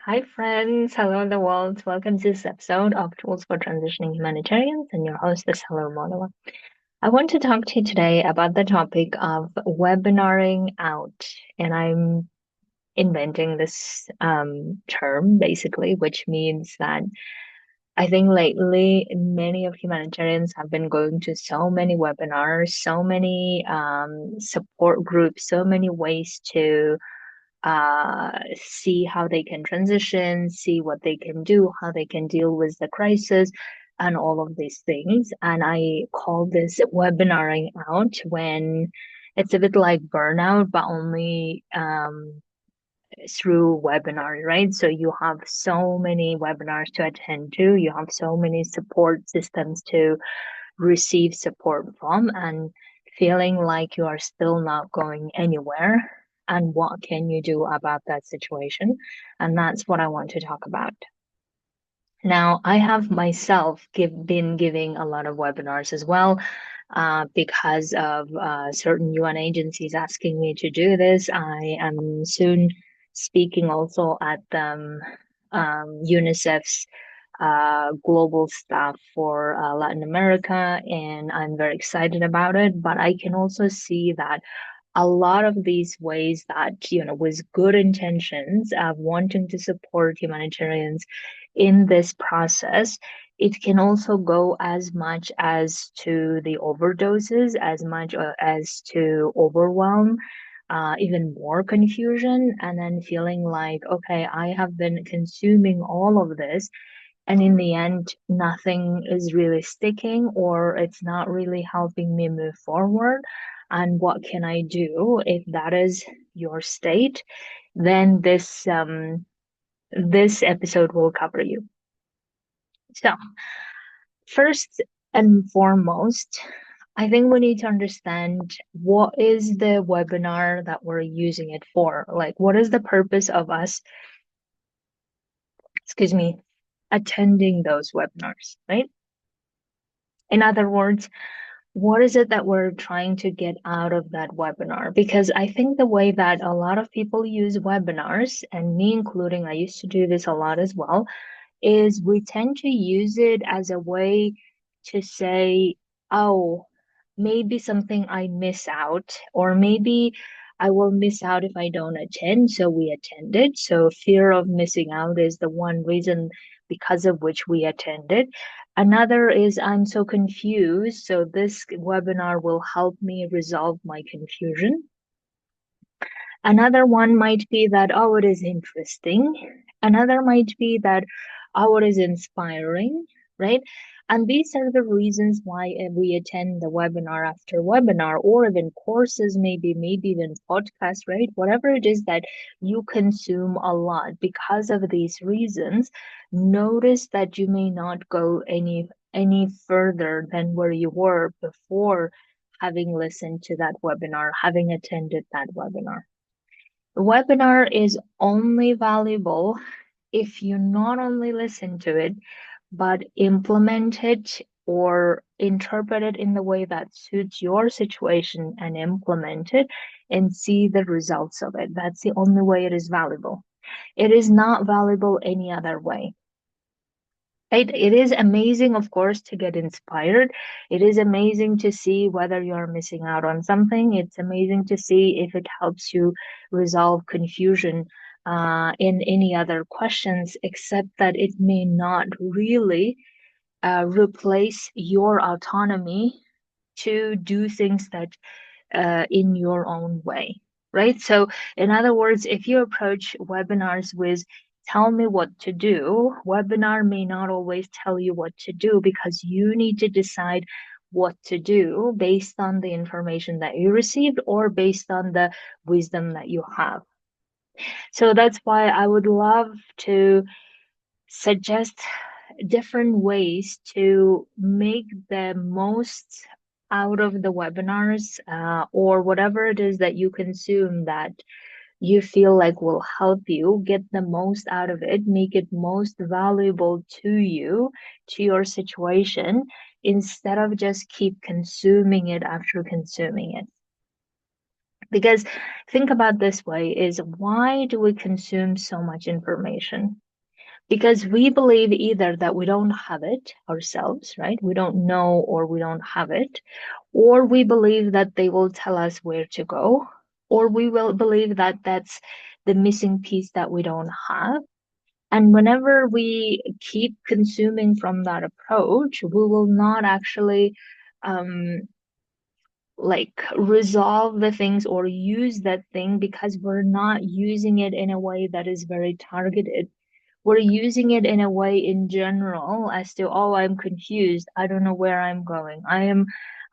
Hi, friends. Hello, in the world. Welcome to this episode of Tools for Transitioning Humanitarians, and your host is Hello Monova. I want to talk to you today about the topic of webinaring out, and I'm inventing this term basically, which means that I think lately many of humanitarians have been going to so many webinars, so many support groups, so many ways to see how they can transition, see what they can do, how they can deal with the crisis, and all of these things. And I call this webinaring out when it's a bit like burnout, but only through webinar, right? So you have so many webinars to attend to, you have so many support systems to receive support from, and feeling like you are still not going anywhere. And what can you do about that situation? And that's what I want to talk about. Now, I have myself been giving a lot of webinars as well, because of certain UN agencies asking me to do this. I am soon speaking also at UNICEF's global staff for Latin America, and I'm very excited about it. But I can also see that a lot of these ways that, with good intentions of wanting to support humanitarians in this process, it can also go as much as to the overdoses, as much as to overwhelm, even more confusion, and then feeling like, okay, I have been consuming all of this, and in the end, nothing is really sticking, or it's not really helping me move forward. And what can I do? If that is your state, then this episode will cover you. So, first and foremost, I think we need to understand what is the webinar that we're using it for. Like, what is the purpose of us, excuse me, attending those webinars, right? In other words, what is it that we're trying to get out of that webinar? Because I think the way that a lot of people use webinars, and me including, I used to do this a lot as well, is we tend to use it as a way to say, oh, maybe something I miss out, or maybe I will miss out if I don't attend, so we attended. So fear of missing out is the one reason because of which we attended. Another is I'm so confused, so this webinar will help me resolve my confusion. Another one might be that, oh, it is interesting. Another might be that, oh, it is inspiring, right? And these are the reasons why we attend the webinar after webinar, or even courses, maybe even podcasts, right? Whatever it is that you consume a lot because of these reasons, notice that you may not go any further than where you were before having listened to that webinar, having attended that webinar. Webinar is only valuable if you not only listen to it, but implement it or interpret it in the way that suits your situation and implement it and see the results of it. That's the only way it is valuable. It is not valuable any other way. It is amazing, of course, to get inspired. It is amazing to see whether you're missing out on something. It's amazing to see if it helps you resolve confusion in any other questions, except that it may not really replace your autonomy to do things that in your own way, right? So, in other words, if you approach webinars with tell me what to do, webinar may not always tell you what to do because you need to decide what to do based on the information that you received or based on the wisdom that you have. So that's why I would love to suggest different ways to make the most out of the webinars, or whatever it is that you consume that you feel like will help you get the most out of it, make it most valuable to you, to your situation, instead of just keep consuming it after consuming it. Because think about this way is why do we consume so much information? Because we believe either that we don't have it ourselves, right? We don't know or we don't have it, or we believe that they will tell us where to go, or we will believe that that's the missing piece that we don't have. And whenever we keep consuming from that approach, we will not actually um, like resolve the things or use that thing because we're not using it in a way that is very targeted. We're using it in a way in general as to, oh, I'm confused. I don't know where I'm going.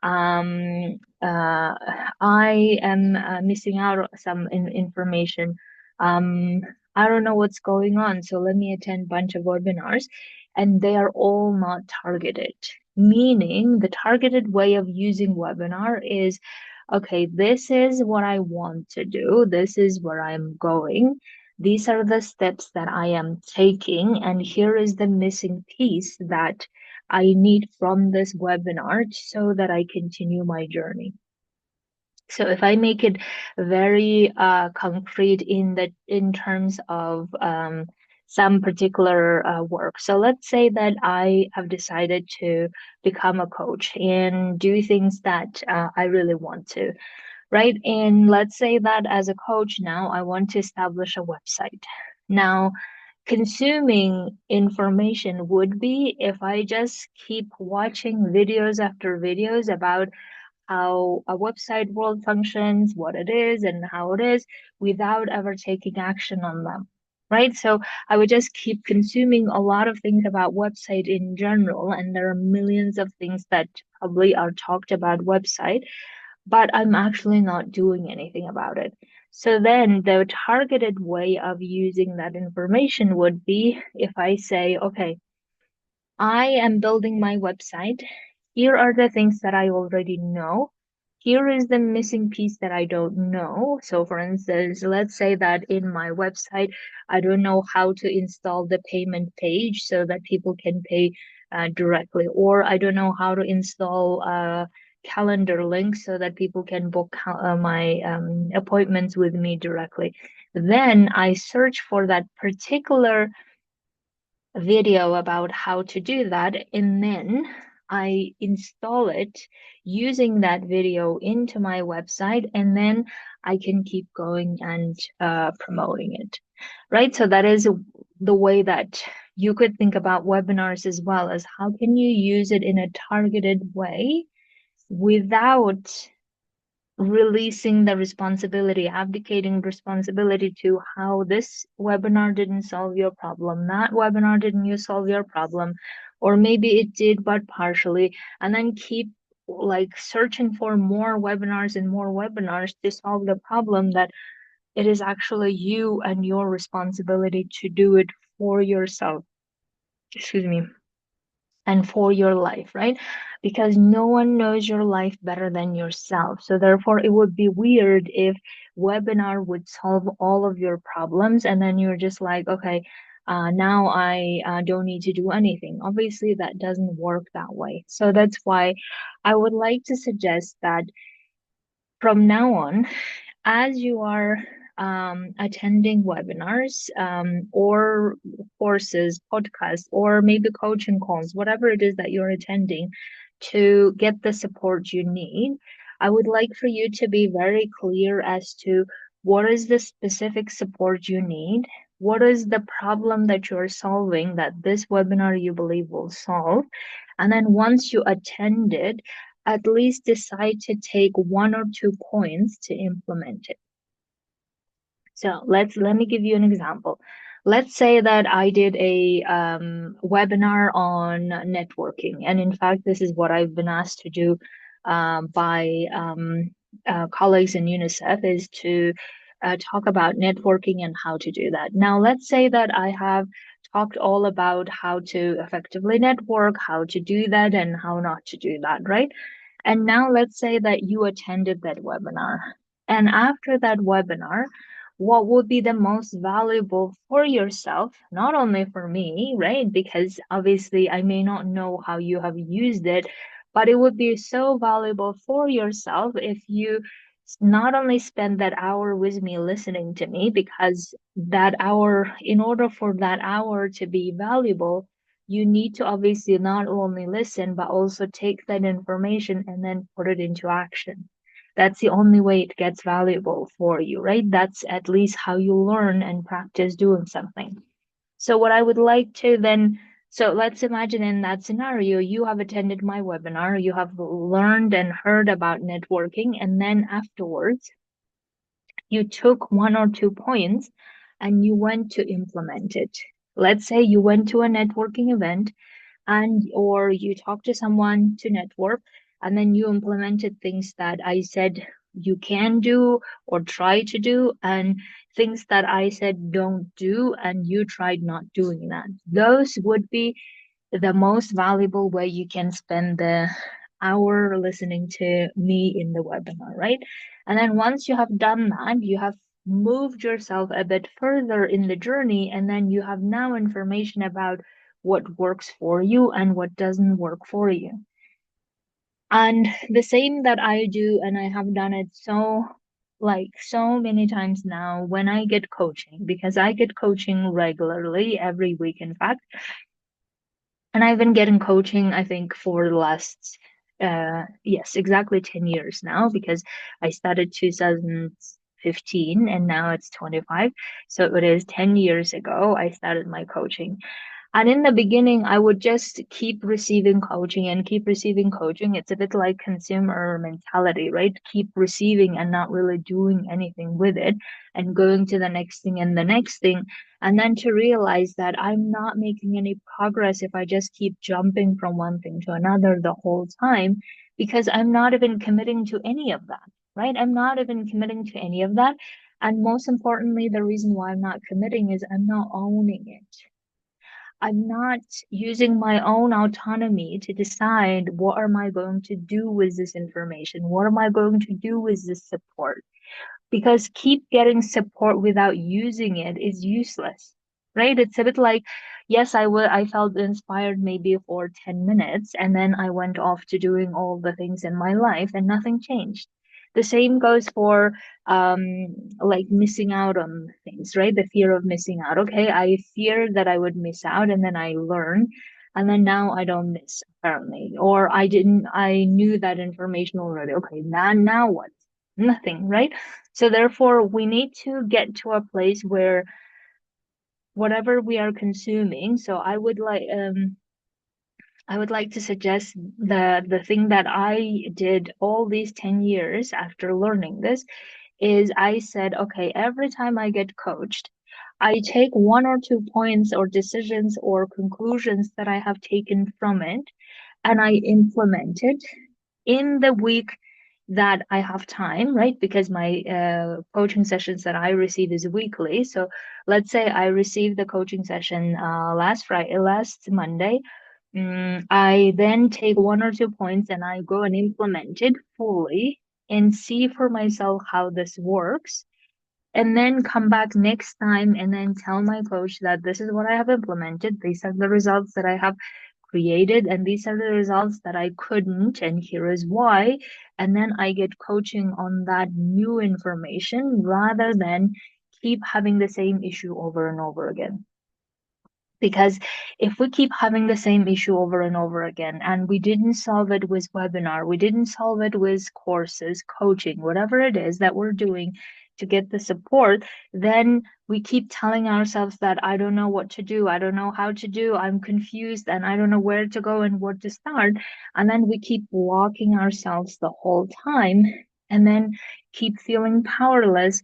Uh, I am missing out on some information. Um, I don't know what's going on. So let me attend a bunch of webinars, and they are all not targeted. Meaning the targeted way of using webinar is, okay, this is what I want to do. This is where I'm going. These are the steps that I am taking, and here is the missing piece that I need from this webinar so that I continue my journey. So if I make it very concrete in terms of some particular work. So let's say that I have decided to become a coach and do things that I really want to, right? And let's say that as a coach now, I want to establish a website. Now, consuming information would be if I just keep watching videos after videos about how a website world functions, what it is, and how it is, without ever taking action on them. Right. So I would just keep consuming a lot of things about website in general, and there are millions of things that probably are talked about website, but I'm actually not doing anything about it. So then the targeted way of using that information would be if I say, okay, I am building my website. Here are the things that I already know. Here is the missing piece that I don't know. So, for instance, let's say that in my website, I don't know how to install the payment page so that people can pay directly, or I don't know how to install a calendar link so that people can book my appointments with me directly. Then I search for that particular video about how to do that, and then I install it using that video into my website, and then I can keep going and promoting it, right? So that is the way that you could think about webinars as well as how can you use it in a targeted way without releasing the responsibility, abdicating responsibility to how this webinar didn't solve your problem, that webinar didn't you solve your problem, or maybe it did, but partially, and then keep like searching for more webinars to solve the problem that it is actually you and your responsibility to do it for yourself. Excuse me, and for your life, right? Because no one knows your life better than yourself. So therefore, it would be weird if webinar would solve all of your problems and then you're just like, okay, now I don't need to do anything. Obviously, that doesn't work that way. So that's why I would like to suggest that from now on, as you are attending webinars or courses, podcasts, or maybe coaching calls, whatever it is that you're attending to get the support you need, I would like for you to be very clear as to what is the specific support you need. What is the problem that you're solving that this webinar you believe will solve? And then once you attend it, at least decide to take 1 or 2 points to implement it. So let me give you an example. Let's say that I did a webinar on networking, and in fact, this is what I've been asked to do by colleagues in UNICEF is to talk about networking and how to do that. Now, let's say that I have talked all about how to effectively network, how to do that, and how not to do that, right? And now let's say that you attended that webinar. And after that webinar, what would be the most valuable for yourself, not only for me, right? Because obviously I may not know how you have used it, but it would be so valuable for yourself if you not only spend that hour with me listening to me, because that hour, in order for that hour to be valuable, you need to obviously not only listen, but also take that information and then put it into action. That's the only way it gets valuable for you, right? That's at least how you learn and practice doing something. So what I would like to then, so let's imagine in that scenario, you have attended my webinar, you have learned and heard about networking, and then afterwards, you took one or two points and you went to implement it. Let's say you went to a networking event and or you talked to someone to network and then you implemented things that I said you can do or try to do, and things that I said don't do and you tried not doing that. Those would be the most valuable way you can spend the hour listening to me in the webinar, right? And then once you have done that, you have moved yourself a bit further in the journey, and then you have now information about what works for you and what doesn't work for you. And the same that I do, and I have done it so many times now when I get coaching, because I get coaching regularly every week, in fact. And I've been getting coaching, I think, for the last, yes, exactly 10 years now, because I started 2015 and now it's 25. So it is 10 years ago I started my coaching. And in the beginning, I would just keep receiving coaching and keep receiving coaching. It's a bit like consumer mentality, right? Keep receiving and not really doing anything with it and going to the next thing and the next thing. And then to realize that I'm not making any progress if I just keep jumping from one thing to another the whole time, because I'm not even committing to any of that, right? I'm not even committing to any of that. And most importantly, the reason why I'm not committing is I'm not owning it. I'm not using my own autonomy to decide what am I going to do with this information? What am I going to do with this support? Because keep getting support without using it is useless, right? It's a bit like, yes, I felt inspired maybe for 10 minutes and then I went off to doing all the things in my life and nothing changed. The same goes for like missing out on things, right? The fear of missing out. Okay, I feared that I would miss out and then I learned and then now I don't miss apparently. Or I knew that information already. Okay, now what? Nothing, right? So therefore, we need to get to a place where whatever we are consuming. So I would like to suggest the thing that I did all these 10 years after learning this is I said, okay, every time I get coached, I take one or two points or decisions or conclusions that I have taken from it and I implement it in the week that I have time, right? Because my coaching sessions that I receive is weekly. So let's say I received the coaching session last Monday. I then take one or two points and I go and implement it fully and see for myself how this works. And then come back next time and then tell my coach that this is what I have implemented. These are the results that I have created, and these are the results that I couldn't, and here is why. And then I get coaching on that new information rather than keep having the same issue over and over again. Because if we keep having the same issue over and over again, and we didn't solve it with webinar, we didn't solve it with courses, coaching, whatever it is that we're doing to get the support, then we keep telling ourselves that I don't know what to do, I don't know how to do, I'm confused, and I don't know where to go and where to start. And then we keep walking ourselves the whole time and then keep feeling powerless.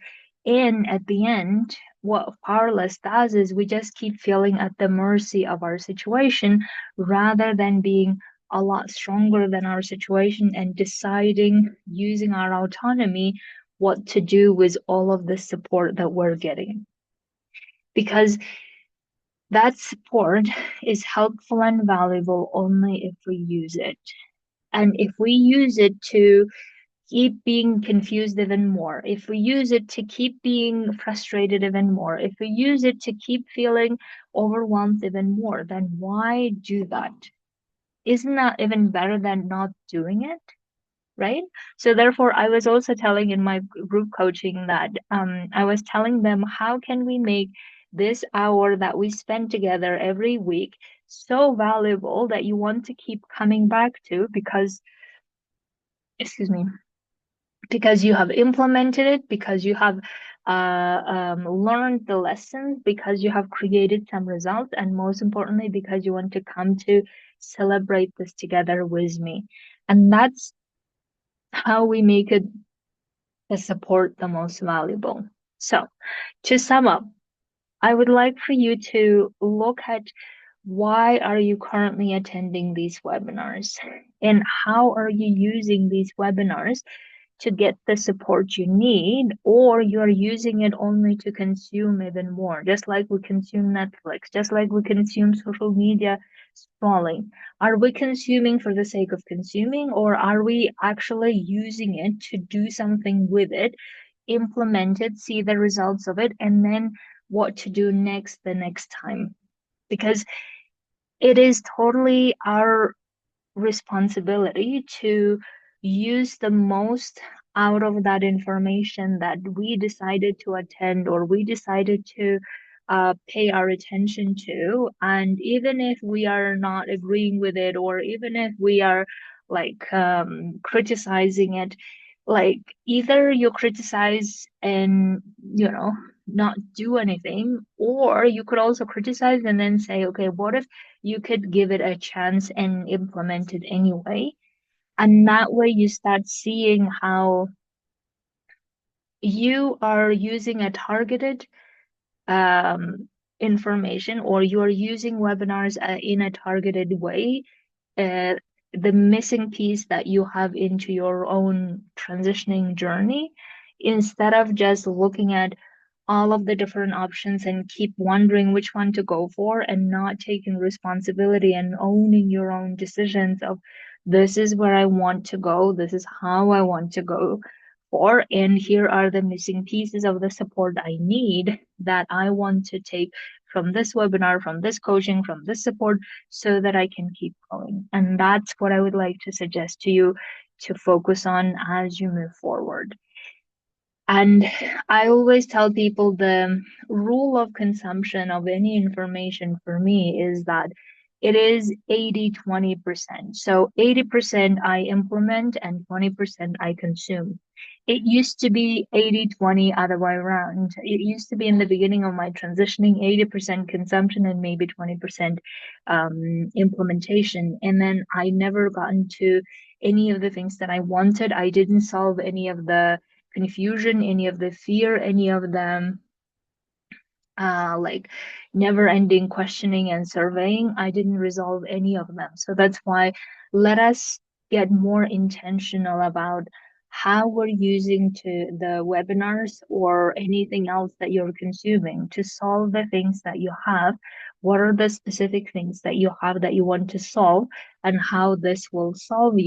And at the end, what powerless does is we just keep feeling at the mercy of our situation rather than being a lot stronger than our situation and deciding using our autonomy what to do with all of the support that we're getting. Because that support is helpful and valuable only if we use it. And if we use it to keep being confused even more, if we use it to keep being frustrated even more, if we use it to keep feeling overwhelmed even more, then why do that? Isn't that even better than not doing it? right? So therefore, I was also telling in my group coaching that I was telling them, how can we make this hour that we spend together every week so valuable that you want to keep coming back to because, excuse me, because you have implemented it, because you have learned the lessons, because you have created some results, and most importantly, because you want to come to celebrate this together with me. And that's how we make it the support the most valuable. So, to sum up, I would like for you to look at why are you currently attending these webinars and how are you using these webinars to get the support you need, or you're using it only to consume even more, just like we consume Netflix, just like we consume social media scrolling. Are we consuming for the sake of consuming, or are we actually using it to do something with it, implement it, see the results of it, and then what to do next the next time? Because it is totally our responsibility to use the most out of that information that we decided to attend or we decided to pay our attention to. And even if we are not agreeing with it, or even if we are like criticizing it, like either you criticize and, you know, not do anything, or you could also criticize and then say, okay, what if you could give it a chance and implement it anyway? And that way you start seeing how you are using a targeted information, or you are using webinars in a targeted way, uh, the missing piece that you have into your own transitioning journey, instead of just looking at all of the different options and keep wondering which one to go for and not taking responsibility and owning your own decisions of, this is where I want to go, this is how I want to go for, and here are the missing pieces of the support I need that I want to take from this webinar, from this coaching, from this support, so that I can keep going. And that's what I would like to suggest to you to focus on as you move forward. And I always tell people the rule of consumption of any information for me is that it is 80-20%. So 80% I implement and 20% I consume. It used to be 80-20 other way around. It used to be in the beginning of my transitioning, 80% consumption and maybe 20% implementation. And then I never got into any of the things that I wanted. I didn't solve any of the confusion, any of the fear, any of the like never ending questioning and surveying. I didn't resolve any of them. So that's why let us get more intentional about how we're using to the webinars or anything else that you're consuming to solve the things that you have. What are the specific things that you have that you want to solve, and how this will solve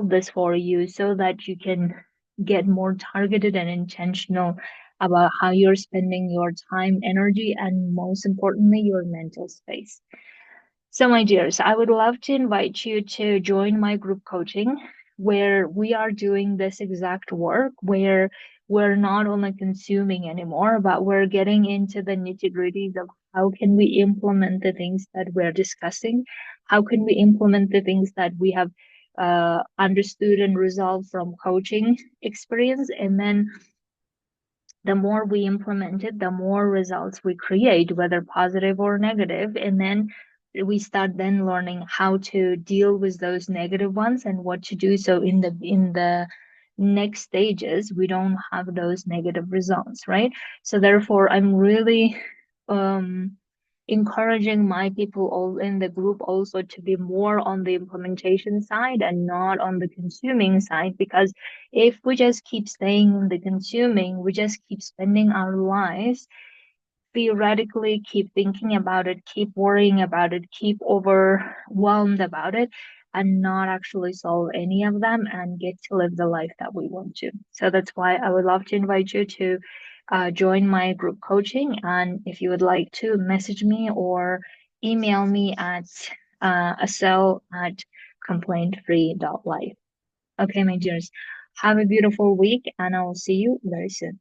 this for you, so that you can get more targeted and intentional about how you're spending your time, energy, and most importantly, your mental space. So, my dears, I would love to invite you to join my group coaching, where we are doing this exact work, where we're not only consuming anymore, but we're getting into the nitty-gritties of how can we implement the things that we're discussing, how can we implement the things that we have understood and resolved from coaching experience, and then the more we implement it, the more results we create, whether positive or negative. And then we start then learning how to deal with those negative ones and what to do. So in the next stages, we don't have those negative results, right? So therefore, I'm really um encouraging my people all in the group also to be more on the implementation side and not on the consuming side, because if we just keep staying in the consuming, we just keep spending our lives theoretically, keep thinking about it, keep worrying about it, keep overwhelmed about it, and not actually solve any of them and get to live the life that we want to. So that's why I would love to invite you to join my group coaching. And if you would like to message me or email me at asel@complaintfree.life. Okay, my dears. Have a beautiful week, and I will see you very soon.